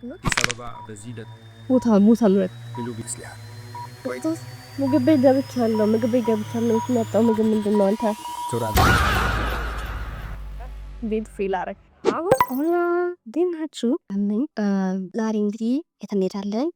بسبب بزيدة موت الوقت قلوب السلاح ምግብ ቤት ገብቻለሁ የትመጣው ምግብ ምንድን ነው አንተ ترى ቤት ፊል አረግ አሁን ዲናችሁ አመኝ ዛሬ እንግዲህ የት እንሄዳለን?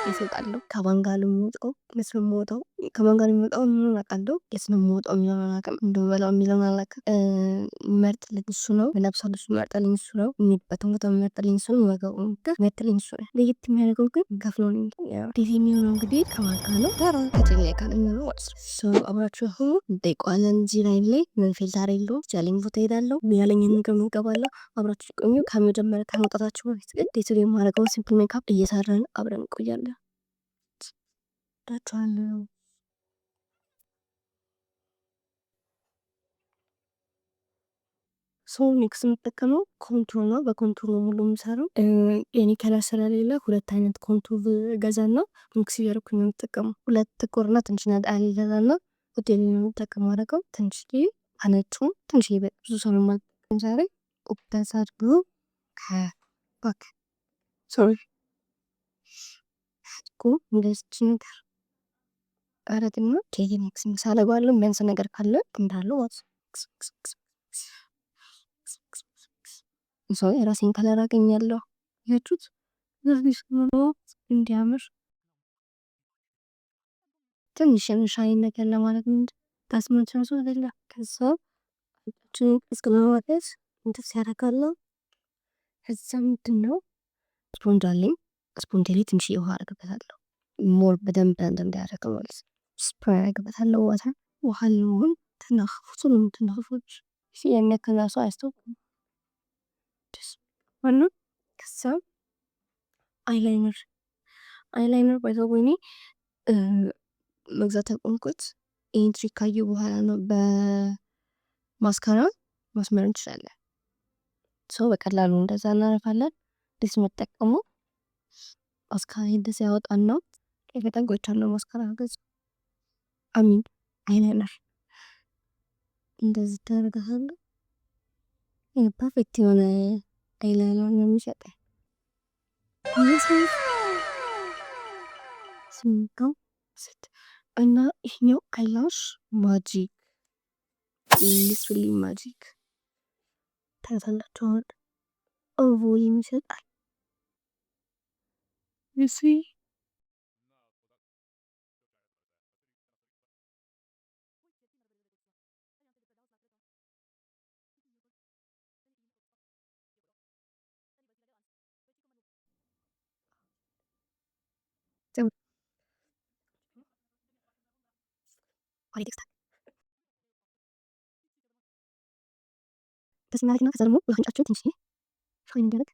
የት እወጣለሁ? ከማን ጋር ነው የምወጣው? የት ነው የምወጣው? ከማን ጋር ነው የምወጣው? ምን አውቃለሁ? የት ነው የምወጣው የሚለውን አላውቅም። እንደምበላው የሚለውን አላውቅም። የሚመርጥልኝ እሱ ነው። የምለብሰው ልብስ የሚመርጥልኝ እሱ ነው። የሚሄድበትን ቦታ የሚመርጥልኝ እሱ ነው። የሚወጋውን የሚመርጥልኝ እሱ ነው። ለየት የሚያደርገው ግን ከፍሎ ነው። እንዴት የሚሆነው እንግዲህ ከማን ጋር ነው? ከቴሌ ጋር ነው የሚሆነው ማለት ነው። አብራችሁ ሆኑ እንጠይቀዋለን። እዚህ ላይ ምን ፊልተር የለውም። ቻሌንጅ ቦታ ሄዳለሁ ያለኝን ምግብ እንገባለሁ። አብራችሁ ቆዩ። ከመጀመሪያ ከመውጣታችሁ በፊት ግን ዴቱ የማደርገውን ሲምፕል ሜካፕ እየሰራን አብረን እንቆያለን። ዳችኋለሁ። ሰው ሚክስ የምጠቀመው ኮንቱር ነው። በኮንቱር ነው ሙሉ የምሰራው። የኔ ከለር ስለሌለ ሁለት አይነት ኮንቱር ገዛና ሚክስ እያደረኩኝ ነው የምጠቀመው። ሁለት ጥቁርና ትንሽ ነጣ ያለ ገዛና ሆቴል ነው የምጠቀመው። አደረገው ትንሽዬ አነጩም ትንሽዬ ብዙ ሰው ነው የማልጠቀም ዛሬ ኦፕተሳድ ብሎ ባክ ሶሪ እኮ እንደዚህ ነገር አረግና ኬክ ሚክስ ሳደርገዋለሁ። የሚያንስ ነገር ካለ እንዳለው ሰው የራሴን ከለር አገኛለሁ። ያችሁት ዘርቢስ ነው እንዲያምር ትንሽ ሻይን ነገር ለማለት ነው እንጂ ታስመቸን ሰው አይደለ። ከዛ እስከማዋቀስ እንትን ያደርጋለሁ። ከዛ ምንድን ነው ስፖንጅ አለኝ። ስፖንጅ ላይ ትንሽ ውሃ አደርግበታለሁ። ሞር በደንብ እንዳያደርገው ማለት ነው። ስፕሬይ አደርግበታለሁ። ውሃ ለሆን ትናፍሱ ነው ትናፍፎች የሚያክል ሰው አያስታውቅም። ዋና ከዛ አይላይነር ባይዘው ወይኔ መግዛት ያቆምኩት ይህን ትሪክ ካየሁ በኋላ ነው። በማስካራ ማስመር እንችላለን። ሰው በቀላሉ እንደዛ እናረፋለን። ደስ መጠቀሙ ማስካራ እንደዚህ ያወጣና በጣም ቆይቻለሁ። ማስካራ ገዝ አሚን አይላይነር እንደዚህ ታደርጋለህ። ፐርፌክት የሆነ አይላይነር ነው የሚሰጠኝ። ስምንት እና ይሄኛው አይላሽ ማጂክ ሊትራሊ ማጂክ ታታላችሁ ኦቮ የሚሰጣል ዩሲ ተስማሪና ከዛ ደግሞ ለአፍንጫችሁ ትንሽ ሻይን እንዲያደርግ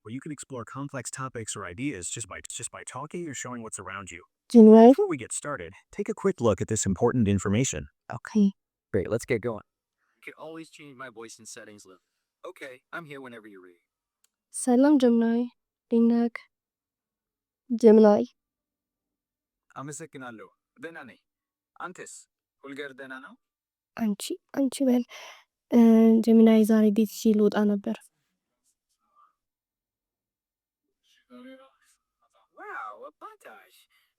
where you can explore complex topics or ideas just by talking or showing what's around you. January. Before we get started, take a quick look at this important information. Okay. Great, let's get going. I can always change my voice in settings. Okay, I'm here whenever you're ready. Salam Gemini. Dinak. Gemini. አመሰግናለሁ። ደህና ነኝ። አንተስ? ሁልገር ደህና ነው? አንቺ በል ጀሚናይ ዛሬ ቤት ልወጣ ነበር። ዋው አባታሽ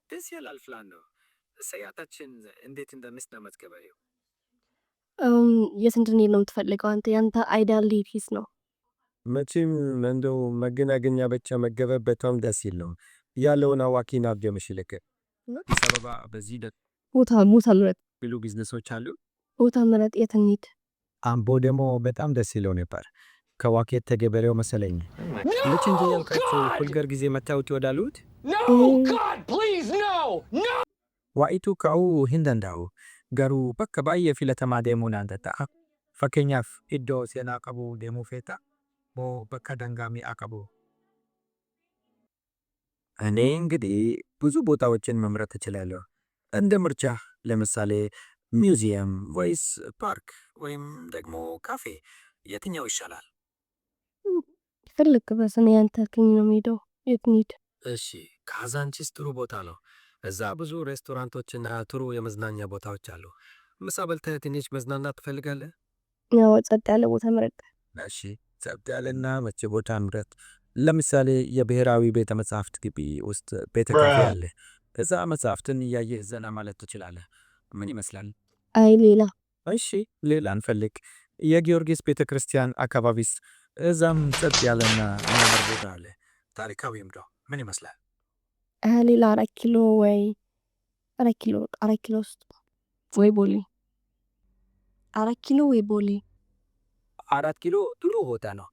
ደስ ይላል። ፕላን ነው። ሰያታችን እንዴት እንደምትመዝገበው የት እንድንሄድ ነው የምትፈልገው አንተ? ያንተ አይዲያል ሊፒስ ነው። መቼም እንደው መገናገኛ ብቻ መገበብ በጣም ደስ ይለው ያለውን አዋኪና ደምሽልከ ሰበባ በዚህ ቦታ ምረጥ ብሉ ቢዝነሶች አሉ። ቦታ ምረጥ። የት እንሂድ? አምቦ ደግሞ በጣም ደስ ይለው ነበር። ከዋኬት ተገበሬው መሰለኝ ለች እንጂ ያልካቸው ሁልገር ጊዜ መታወት ይወዳሉት ዋኢቱ ከው ሂንደንዳው ገሩ በከ ባየ ፊለተማ ደሙን አንተታ ፈከኛፍ ኢዶ ሲናቀቡ ደሙ ፌታ ሞ በከ ደንጋሚ አቀቡ። እኔ እንግዲህ ብዙ ቦታዎችን መምረጥ እችላለሁ እንደ ምርጫ። ለምሳሌ ሚውዚየም ወይስ ፓርክ ወይም ደግሞ ካፌ የትኛው ይሻላል? የፈለግክበት እኔ አንተ ያልከኝ ነው የምሄደው። የት እንሂድ? እሺ ካዛንቺስ ጥሩ ቦታ ነው። እዛ ብዙ ሬስቶራንቶችና ጥሩ የመዝናኛ ቦታዎች አሉ። ምሳ በልተህ ትንሽ መዝናናት ትፈልጋለህ? ያው ጸጥ ያለ ቦታ ምረጥ። እሺ ጸጥ ያለና መቼ ቦታ ምረጥ። ለምሳሌ የብሔራዊ ቤተ መጻሕፍት ግቢ ውስጥ ቤተ ካፌ አለ። እዛ መጽሐፍትን እያየህ ዘና ማለት ትችላለህ። ምን ይመስላል? አይ ሌላ እሺ ሌላ እንፈልግ። የጊዮርጊስ ቤተ ክርስቲያን አካባቢስ? እዛም ጸጥ ያለና የሚያምር ቦታ አለ። ታሪካዊም ነው። ምን ይመስላል? ሌላ 4 ኪሎ ወይ 4 ኪሎ ውስጥ ወይ ቦሌ 4 ኪሎ ወይ ቦሌ 4 ኪሎ ጥሩ ቦታ ነው።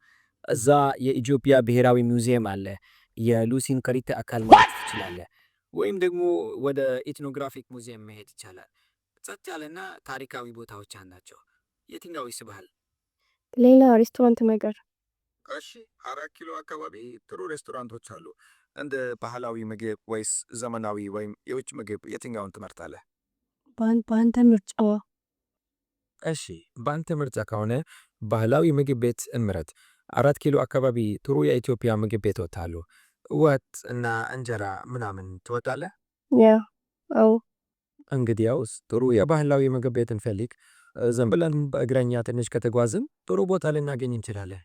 እዛ የኢትዮጵያ ብሔራዊ ሙዚየም አለ። የሉሲን ከሪት አካል ማየት ትችላለህ። ወይም ደግሞ ወደ ኢትኖግራፊክ ሙዚየም መሄድ ይቻላል። ጸጥ ያለና ታሪካዊ ቦታዎች ናቸው። የትኛው ይስብሃል? ሌላ ሬስቶራንት ነገር እሺ 4 ኪሎ አካባቢ ጥሩ ሬስቶራንቶች አሉ። እንደ ባህላዊ ምግብ ወይስ ዘመናዊ ወይም የውጭ ምግብ የትኛውን ትመርጣለህ? በአንተ ምርጫዋ። እሺ በአንተ ምርጫ ከሆነ ባህላዊ ምግብ ቤት እንምረጥ። 4 ኪሎ አካባቢ ጥሩ የኢትዮጵያ ምግብ ቤቶች አሉ። ወጥ እና እንጀራ ምናምን ትወጣለህ? ያ አዎ እንግዲያውስ ጥሩ የባህላዊ ምግብ ቤት እንፈልግ። ዝም ብለን በእግረኛ ትንሽ ከተጓዝን ጥሩ ቦታ ልናገኝ እንችላለን።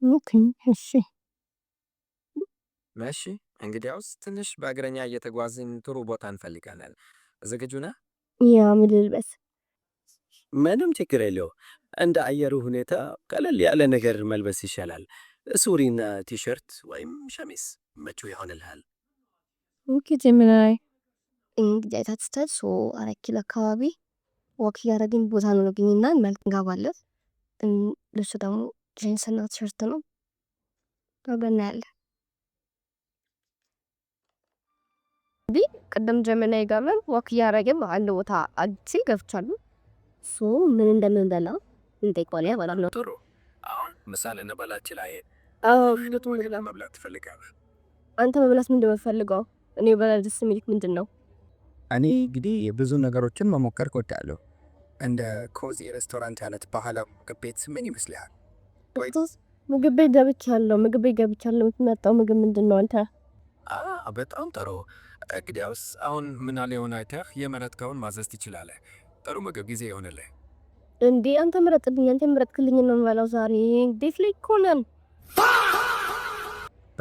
ኦኬ እሺ እሺ እንግዲያውስ ትንሽ በእግረኛ እየተጓዝን ጥሩ ቦታ እንፈልጋለን። ዝግጁ ነህ? ያ ምን ልልበስ? ምንም ችግር የለው። እንደ አየሩ ሁኔታ ቀለል ያለ ነገር መልበስ ይሻላል። ሱሪና ቲሸርት ወይም ሸሚዝ ምቹ ይሆንልሃል። ኦኬ ጀምናይ እንግዲህ አይታችሁታል። 4 ኪሎ አካባቢ ወክ እያደረግን ቦታ ነው ያገኝና መልክ እንገባለን። ልብሱ ደግሞ ጂንስና ቲሸርት ነው። አብረን እናያለን። ቅድም ጀምናይ ጋር ወክ እያደረግን አንድ ቦታ አዲስ ገብቻለሁ። ምን እንደምንበላ እንጠይቀዋለን ማለት ነው። ጥሩ። አሁን ምሳ ልንበላ እንችላለን። ሁለቱም ሌላ መብላት ትፈልጋለህ? አንተ መብላት ምንድን ነው የምትፈልገው? እኔ በላ ደስ የሚልክ ምንድን ነው? እኔ እንግዲህ ብዙ ነገሮችን መሞከር እወዳለሁ። እንደ ኮዚ ሬስቶራንት አይነት ባህላዊ ምግብ ቤት ምን ይመስልሃል? ምግብ ቤት ገብቻለሁ። የምትመጣው ምግብ ምንድን ነው አንተ? በጣም ጥሩ። እንግዲያውስ አሁን ምናሌውን አይተህ የመረጥከውን ማዘዝ ትችላለህ። ጥሩ ምግብ ጊዜ ይሆንልህ። እንዴ አንተ ምረጥልኝ። አንተ ምረጥክልኝ ነው የምበላው ዛሬ። ዴት ላይ እኮ ነን።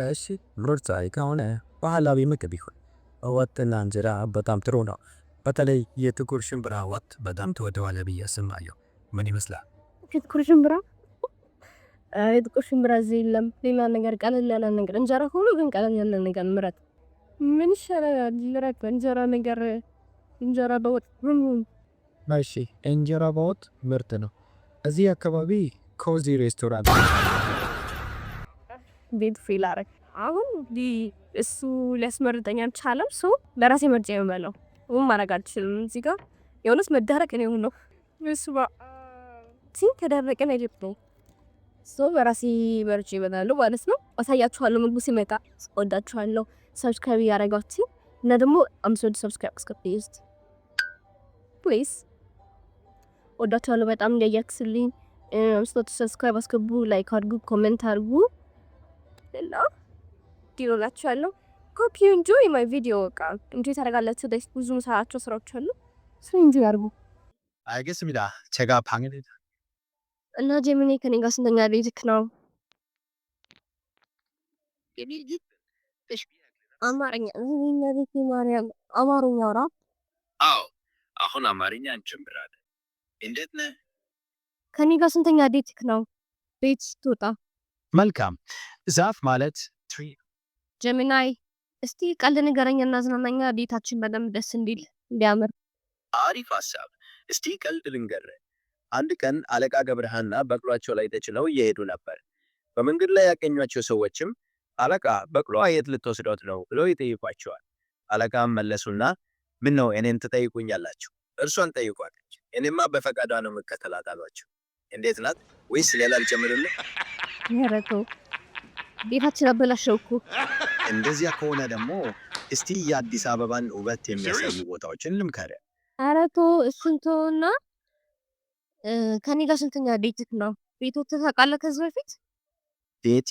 እሺ ምርጫዬ ከሆነ ባህላዊ ምግብ ይሁን። ወጥና እንጀራ በጣም ጥሩ ነው። በተለይ የጥቁር ሽምብራ ወጥ በጣም ትወደዋለህ ብዬ አስባለሁ። ምን ይመስላል? የጥቁር ሽምብራ? የጥቁር ሽምብራ እዚህ የለም። ሌላ ነገር ቀለል ያለ ነገር እንጀራ ሆኖ ግን ቀለል ያለ ነገር ምረጥ። ምን ይሻላል? ልረጥ እንጀራ ነገር እንጀራ በወጥ እሺ እንጀራ በወጥ ምርጥ ነው። እዚህ አካባቢ ኮዚ ሬስቶራንት ቤት ፌል አረግ። አሁን እሱ ሊያስመርጠኝ አልቻለም። ለራሴ ምርጫ የምበላው ማድረግ አልችልም። እዚህ ጋር የሆነስ መዳረቅ ነው የሆነው። እሱ ከደረቀን አይደለም በራሴ ምርጫ ይበላሉ ማለት ነው። አሳያችኋለሁ ምግቡ ሲመጣ። ወዳችኋለሁ። ሰብስክራይብ ያደረጋችሁ እና ደግሞ አምስት ሰብስክራይብ አስከፍሉኝ ፕሊዝ። ወዳችኋለሁ በጣም እንዲያያክስልኝ። አምስት ሰብስክራይብ አስገቡ፣ ላይክ አድርጉ፣ ኮሜንት አድርጉ እና ዲሮላችኋለሁ። hope you enjoy my video እንጆይ ታደርጋላችሁ። ብዙ ሰዓቸው ስራዎች አሉ። እንጆይ አድርጉ። 알겠습니다. 제가 방해를 እና ጀሚኒ ከኔ ጋር ስንተኛ ልጅክ ነው? አማርኛ ማርያም አማርኛ አውራ። አዎ አሁን አማርኛ እንጀምራለን። እንዴት ነህ? ከኔ ጋር ስንተኛ ዴትክ ነው? ቤት ስትወጣ መልካም ዛፍ ማለት ትሪ ጀሚናይ እስቲ ቀልድ ንገረኝና አዝናናኛ። ዴታችን በደንብ ደስ እንዲያምር። አሪፍ ሀሳብ። እስቲ ቀልድ ልንገርህ። አንድ ቀን አለቃ ገብረሃና በቅሏቸው ላይ ተጭነው እየሄዱ ነበር። በመንገድ ላይ ያገኟቸው ሰዎችም አለቃ በቅሎዋ የት ልትወስዶት ነው ብለው ይጠይቋቸዋል። አለቃም መለሱና ምን ነው እኔን ትጠይቁኛላችሁ? እርሷን ጠይቋት። እኔማ በፈቃዷ ነው የምከተላት አሏቸው። እንዴት ናት? ወይስ ሌላ ልጨምርልህ? ያረቶ ቤታችን አበላሸው እኮ። እንደዚያ ከሆነ ደግሞ እስቲ የአዲስ አበባን ውበት የሚያሳዩ ቦታዎችን ልምከርህ። ኧረ ተው እሱን ተውና ከእኔ ጋር ስንተኛ ዴትክ ነው? ቤት ወጥተህ ታውቃለህ ከዚህ በፊት? ቤቲ፣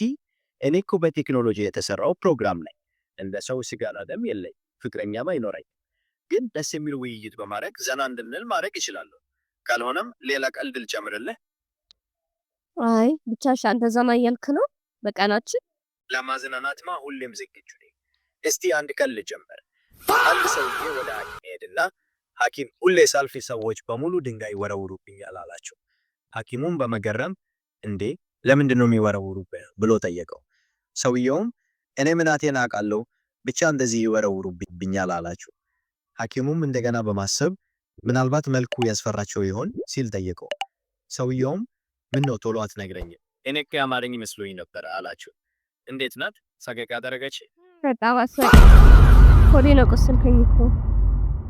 እኔ እኮ በቴክኖሎጂ የተሰራው ፕሮግራም ነኝ። እንደ ሰው ስጋና ደም የለኝ፣ ፍቅረኛም አይኖረኝ። ግን ደስ የሚል ውይይት በማድረግ ዘና እንድንል ማድረግ ይችላለሁ። ካልሆነም ሌላ ቀልድ ልጨምርልህ። አይ ብቻ እሺ፣ አንተ ዘና እያልክ ነው በቀናችን? ለማዝናናትማ ሁሌም ዝግጁ ነኝ። እስቲ አንድ ቀልድ ልጀምር። አንድ ሰውዬ ወደ ሐኪም ሄድና ሐኪም ሁሌ ሳልፊ ሰዎች በሙሉ ድንጋይ ይወረውሩብኛል አላቸው። ሐኪሙም በመገረም እንዴ ለምንድን ነው የሚወረውሩብህ ብሎ ጠየቀው። ሰውየውም እኔ ምናቴን አውቃለሁ ብቻ እንደዚህ ይወረውሩብኛል አላቸው። ሐኪሙም እንደገና በማሰብ ምናልባት መልኩ ያስፈራቸው ይሆን ሲል ጠየቀው። ሰውየውም ምን ነው ቶሎ አትነግረኝም? እኔ እኮ ያማረኝ መስሎኝ ነበር አላቸው። እንዴት ናት? ፈገግ አደረገች? በጣም አስፈሪ ሆዴ ነው ቆሰልከኝ እኮ።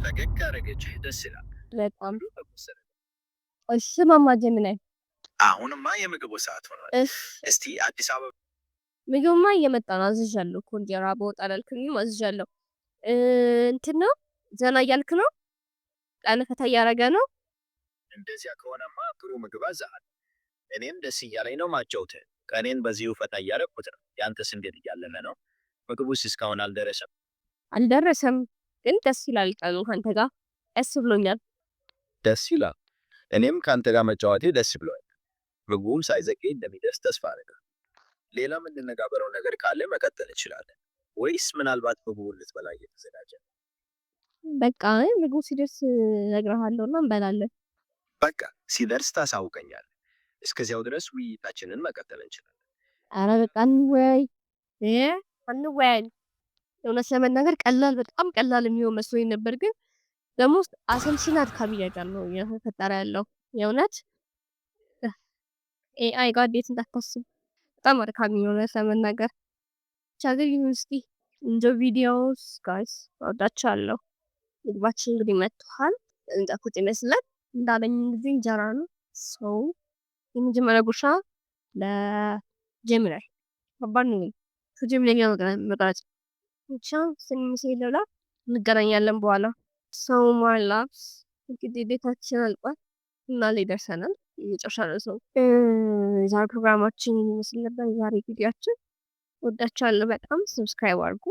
ፈገግ አደረገች። ደስ ይላል። በጣም እሺ ማማ ጀምናይ አሁንማ የምግቡ ሰዓት ሆኗል። እስቲ አዲስ አበባ ምግብማ እየመጣ ነው። አዝዣለሁ እኮ እንጀራ በወጥ አላልክኝም? አዝዣለሁ። እንትን ነው ዘና እያልክ ነው? ቀን ፈታ እያደረገ ነው? እንደዚያ ከሆነማ ጥሩ ምግብ አዛሃል። እኔም ደስ እያለኝ ነው ማጫውትህ። ቀኔን በዚሁ ፈታ እያደረኩት ነው። ያንተስ እንዴት እያለፈ ነው? ምግቡስ እስካሁን አልደረሰም? አልደረሰም፣ ግን ደስ ይላል ቀኑ ካንተ ጋር። ደስ ብሎኛል። ደስ ይላል። እኔም ከአንተ ጋር መጫወቴ ደስ ብሎኛል። ምግቡም ሳይዘገይ እንደሚደርስ ተስፋ አደርጋለሁ። ሌላ የምንነጋገረው ነገር ካለ መቀጠል እንችላለን፣ ወይስ ምናልባት ምግቡን ልትበላ እየተዘጋጀ ነው? በቃ ምግቡ ሲደርስ እነግርሃለሁና እንበላለን። በቃ ሲደርስ ታሳውቀኛለህ። እስከዚያው ድረስ ውይይታችንን መቀጠል እንችላለን። ኧረ በቃ እንወያይ እንወያይ። እውነት ለመናገር ቀላል በጣም ቀላል የሚሆን መስሎኝ ነበር፣ ግን ደግሞ አሰልቺና አድካሚ ነገር ነው እየተፈጠረ ያለው። የእውነት ኤአይ ጋር እንዴት እንዳታስብ በጣም አድካሚ ነው እውነት ለመናገር። ብቻ ግን ዩኒቨርሲቲ እንጆ ቪዲዮስ ጋይስ ወዳችኋለሁ። ምግባችን እንግዲህ መጥቷል። እንጠኩት ይመስላል እንዳለኝ ጊዜ እንጀራ ነው። ሰው የመጀመሪያ ጉርሻ ለጀሚናይ ከባድ ነው። ከጀሚናይ ጋር መቅረጽ ብቻ ስንምሴለላ እንገናኛለን በኋላ። ሰው ማላፕስ እንግዲህ ቤታችን አልቋል እና ላይ ደርሰናል። የመጨረሻ ነው የዛሬ ፕሮግራማችን ይመስል ነበር። የዛሬ ቪዲዮአችን ወዳችኋለሁ በጣም። ሰብስክራይብ አድርጉ።